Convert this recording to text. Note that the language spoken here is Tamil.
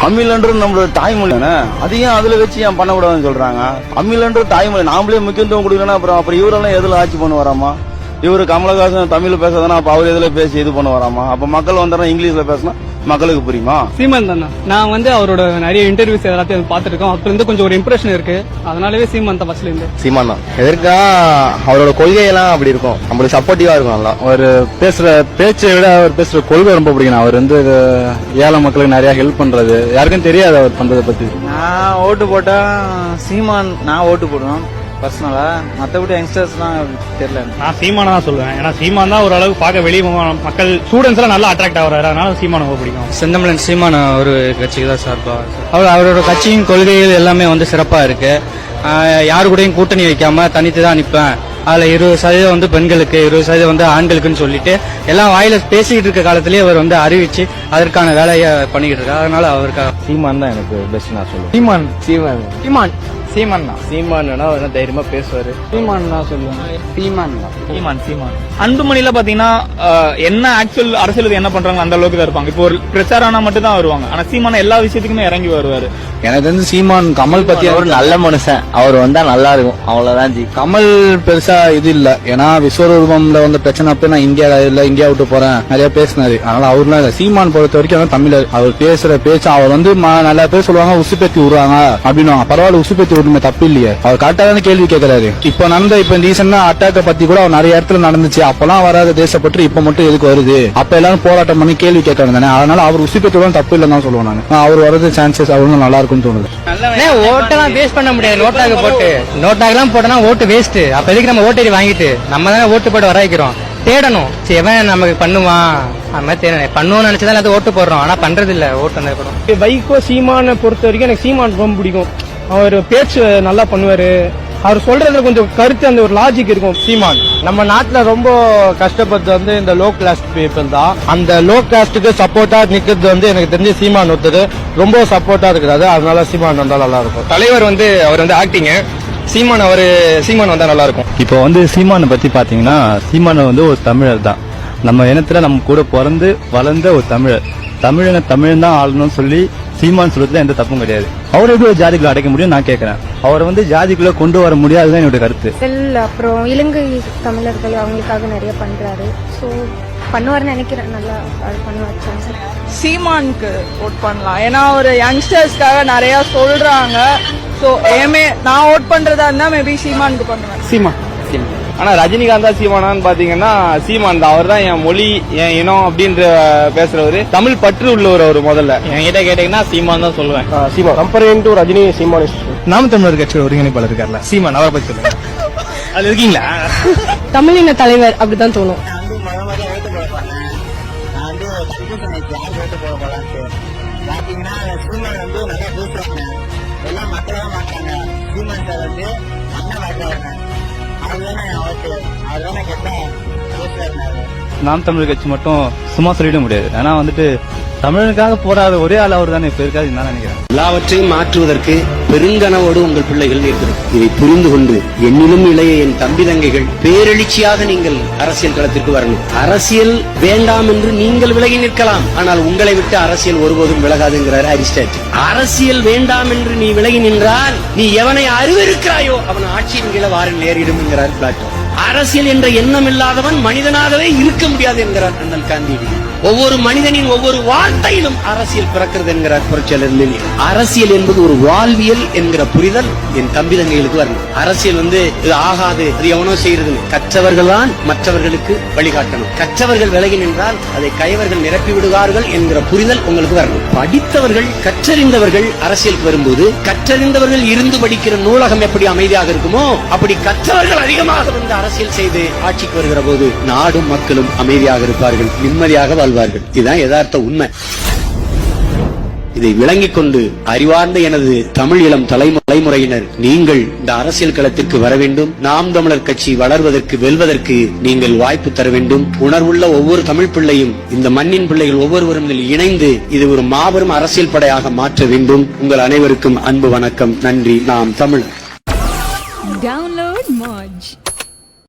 தமிழ்ன்றது நம்மளோட தாய்மொழி தானே, அதையும் அதுல வச்சு ஏன் பண்ணக்கூடாதுன்னு சொல்றாங்க. தமிழ்ன்றது தாய்மொழி, நாமளே முக்கியத்துவம் கொடுக்கணும். அப்புறம் இவரெல்லாம் எதுல ஆட்சி பண்ண வராமா? இவரு கமலஹாசன் தமிழ்ல பேசுறதுனா அப்ப அவர் எதுல பேசி இது பண்ண வராமா? அப்ப மக்கள் வந்தா இங்கிலீஷ்ல பேசினா மக்களுக்கு புரியுமா? சீமான் தானே. நான் அவரோட நிறைய இன்டர்வியூஸ் எல்லாத்தையும் பாத்துருக்கோம். அப்ப இருந்து கொஞ்சம் ஒரு இம்ப்ரெஷன் இருக்கு. அதனாலவே சீமான் தான் ஃபர்ஸ்ட்ல இருந்து. சீமான் தான். எதற்கா அவரோட கொள்கையெல்லாம் அப்படி இருக்கும், நம்மளுக்கு சப்போர்ட்டிவா இருக்கும். நல்லா அவர் பேசுற பேச்சை விட அவர் பேசுற கொள்கை ரொம்ப பிடிக்கும். அவர் ஏழை மக்களுக்கு நிறைய ஹெல்ப் பண்றது யாருக்கும் தெரியாது அவர் பண்றதை பத்தி. நான் ஓட்டு போட்டா சீமான் நான் ஓட்டு போடுவேன் பர்சனலா. மற்றபடி யங்ஸ்டர்ஸ்லாம் தெரியல. நான் சீமானை தான் சொல்லுவேன். ஏன்னா சீமான் தான் ஓரளவுக்கு பார்க்க வெளியே மக்கள் ஸ்டூடெண்ட்ஸ் எல்லாம் நல்லா அட்ராக்ட் ஆகுறாரு. அதனால சீமானை ரொம்ப பிடிக்கும். செந்தமிழன் சீமான் ஒரு கட்சிக்கு தான் சார்பா. அவரோட கட்சியின் கொள்கைகள் எல்லாமே சிறப்பா இருக்கு. யாரு கூடயும் கூட்டணி வைக்காம தனித்து தான் நிற்பேன். அதுல 20% பெண்களுக்கு 20% ஆண்களுக்குன்னு சொல்லிட்டு எல்லாம் வாயில பேசிக்கிட்டு இருக்க காலத்திலேயே அவர் அறிவிச்சு அதற்கான வேலையை பண்ணிக்கிட்டு இருக்காரு. அதனால அவருக்கு சீமான் தான் எனக்கு பெஸ்ட் நான் சொல்லுவேன். சீமான் சீமான் சீமான் சீமான் தான். சீமான்னா தைரியமா பேசுவாரு. சீமான் தான் சொல்லுவேன். சீமான் தான். சீமான் சீமான் அன்புமணியில பாத்தீங்கன்னா என்ன ஆக்சுவல் அரசியல் என்ன பண்றாங்க அந்த அளவுக்கு தான் இருப்பாங்க. இப்போ ஒரு பிரச்சாரம்னா மட்டும் தான் வருவாங்க. ஆனா சீமான எல்லா விஷயத்துக்குமே இறங்கி வருவாரு. எனக்கு சீமான் கமல் பத்தி அவர் நல்ல மனுஷன். அவர் வந்தா நல்லா இருக்கும், அவ்வளவுதான் ஜி. கமல் பெருசா இது இல்ல. ஏன்னா விஸ்வரூபம்ல பிரச்சனை அப்ப நான் இந்தியா விட்டு போறேன் நிறைய பேசினாரு. அதனால அவர்லாம் இல்ல. சீமான் பொறுத்த வரைக்கும் தமிழர். அவர் பேசுற பேச்சு அவர் நிறைய பேர் சொல்லுவாங்க உசுப்பேத்தி விடுறாங்க அப்படின்னு. பரவாயில்ல, உசுப்பேத்தி விடுமே, தப்பு இல்லையே. அவர் கரெக்டா தான் கேள்வி கேட்கிறாரு. இப்ப ரீசெண்டா அட்டாக்க பத்தி கூட அவர் நிறைய இடத்துல நடந்துச்சு. அப்பெல்லாம் வராத தேசப்பற்று இப்ப மட்டும் எதுக்கு வருது? அப்ப எல்லாரும் போராட்டம் பண்ணி கேள்வி கேட்கறாங்க தானே. அதனால அவர் உசுப்பேத்தி விட தப்பு இல்லைன்னு தான் சொல்லுவேன் நான். அவர் வரது சான்சஸ் அவரும் நல்லா இருக்கும் தோணுது. ஓட்டெல்லாம் வேஸ்ட் பண்ண முடியாது. நோட்டாக போட்டு நோட்டாகலாம் போட்டோம்னா ஓட்டு வேஸ்ட். அப்ப எதுக்கு நம்ம ஓட்டேரி வாங்கிட்டு நம்ம தானே ஓட்டு போட்டு வர வைக்கிறோம். தேடணும், எவன் நமக்கு பண்ணுவான் அது மாதிரி தேடணும். பண்ணுவோம்னு நினைச்சதான் அது ஓட்டு போடுறோம். ஆனா பண்றது இல்ல. ஓட்டு வைகோ சீமானை பொறுத்த வரைக்கும் எனக்கு சீமான் ரொம்ப பிடிக்கும். அவர் பேச்சு நல்லா பண்ணுவாரு. அவர் சொல்றதுல கொஞ்சம் கருத்து ஒரு லாஜிக் இருக்கும். சீமான் நம்ம நாட்டுல ரொம்ப கஷ்டப்பட்டு இந்த லோ கிளாஸ் பீப்புள் தான். அந்த லோ காஸ்டுக்கு சப்போர்ட்டா நிக்கிறது எனக்கு தெரிஞ்சு சீமான் ஒருத்தர் ரொம்ப சப்போர்ட்டா இருக்கிறாரு. அதனால சீமான் வந்தா நல்லா இருக்கும். தலைவர் அவர் ஆக்டிங். சீமான் வந்தா நல்லா இருக்கும். இப்போ சீமானை பத்தி பாத்தீங்கன்னா சீமானை ஒரு தமிழர் தான். நம்ம இனத்துல நம்ம கூட பிறந்து வளர்ந்த ஒரு தமிழர். தமிழன் தான் ஆளணும்னு சொல்லி சீமான் சொல்றதுல எந்த தப்பும் கிடையாது. அவர் எப்படி ஒரு ஜாதிக்குள்ள அடைக்க முடியும் நான் கேட்கிறேன். அவரை ஜாதிக்குள்ள கொண்டு வர முடியாதுதான் என்னோட கருத்து. அப்புறம் இலங்கை தமிழர்கள் அவங்களுக்காக நிறைய பண்றாரு. சோ பண்ணுவாருன்னு நினைக்கிறேன். நல்லா பண்ணுவாரு. சீமானுக்கு ஓட் பண்ணலாம். ஏன்னா ஒரு யங்ஸ்டர்ஸ்க்காக நிறைய சொல்றாங்க. சோ நான் ஓட் பண்றதா இருந்தா மேபி சீமானுக்கு பண்ணுவேன். சீமான். ஆனா ரஜினிகாந்தா சீமானான்னு பாத்தீங்கன்னா சீமான் தான். அவர் தான் என் மொழி என் இனம் அப்படின்ற பேசுறவரு. தமிழ் பற்று உள்ளவர். அவர் முதல்ல என்கிட்ட கேட்டீங்கன்னா சீமான் தான் சொல்லுவேன். சீமான் கம்பேரிங் டு ரஜினி சீமான். நாம் தமிழர் கட்சியோட ஒருங்கிணைப்பாளர் இருக்கார்ல சீமான், அவரை பத்தி சொல்லுங்க. அது இருக்கீங்களா? தமிழின தலைவர் அப்படிதான் தோணும். நாம் தமிழர் கட்சி மட்டும் சும்மா சொல்லிட முடியாது. ஏன்னா தமிழனுக்காக போராத ஒரே ஆள் அவர் தானே இப்ப இருக்காது நான் நினைக்கிறேன். எல்லாவற்றையும் மாற்றுவதற்கு பெருங்கனவோடு உங்கள் பிள்ளைகள் இருக்கிறது. இதை புரிந்து கொண்டு என்னிலும் இளைய என் தம்பி தங்கைகள் பேரெழுச்சியாக நீங்கள் அரசியல் களத்திற்கு வரணும். அரசியல் வேண்டாம் என்று நீங்கள் விலகி நிற்கலாம், ஆனால் உங்களை விட்டு அரசியல் ஒருபோதும் விலகாதுங்கிறார் அரிஸ்டாட்டில். அரசியல் வேண்டாம் என்று நீ விலகி நின்றால் நீ எவனை அறிவிருக்கிறாயோ அவன் ஆட்சியின் கீழ வாரில் நேரிடும் என்கிறார் பிளாட்டோ. அரசியல் என்ற எண்ணம் இல்லாதவன் மனிதனாகவே இருக்க முடியாது என்கிறார் அண்ணல் காந்தியடி. ஒவ்வொரு மனிதனின் ஒவ்வொரு வார்த்தையிலும் அரசியல் பிறக்கிறது என்கிறார் புரட்சியாளர் லெனின். அரசியல் என்பது ஒரு வாழ்வியல் என்கிற புரிதல் என் தம்பி தங்கைகளுக்கு வரணும். அரசியல் இது ஆகாது, அது எவனோ செய்யறது. கற்றவர்கள் தான் மற்றவர்களுக்கு வழிகாட்டணும். கற்றவர்கள் விலகி நின்றால் அதை கயவர்கள் நிரப்பி விடுவார்கள் என்கிற புரிதல் உங்களுக்கு வரணும். படித்தவர்கள் கற்றறிந்தவர்கள் அரசியலுக்கு வரும்போது கற்றறிந்தவர்கள் இருந்து படிக்கிற நூலகம் எப்படி அமைதியாக இருக்குமோ அப்படி கற்றவர்கள் அதிகமாக வந்து அரசியல் செய்து ஆட்சிக்கு வருகிற போது நாடும் மக்களும் அமைதியாக இருப்பார்கள், நிம்மதியாக வாழ்வார்கள். இதுதான் யதார்த்த உண்மை. இதை விளங்கிக் கொண்டு அறிவார்ந்த எனது தமிழ் இளம் தலைமுறையினர் நீங்கள் இந்த அரசியல் களத்திற்கு வர வேண்டும். நாம் தமிழர் கட்சி வளர்வதற்கு வெல்வதற்கு நீங்கள் வாய்ப்பு தர வேண்டும். உணர்வுள்ள ஒவ்வொரு தமிழ் பிள்ளையும் இந்த மண்ணின் பிள்ளைகள் ஒவ்வொருவரும் இணைந்து இது ஒரு மாபெரும் அரசியல் படையாக மாற்ற வேண்டும். உங்கள் அனைவருக்கும் அன்பு வணக்கம். நன்றி. நாம் தமிழ்.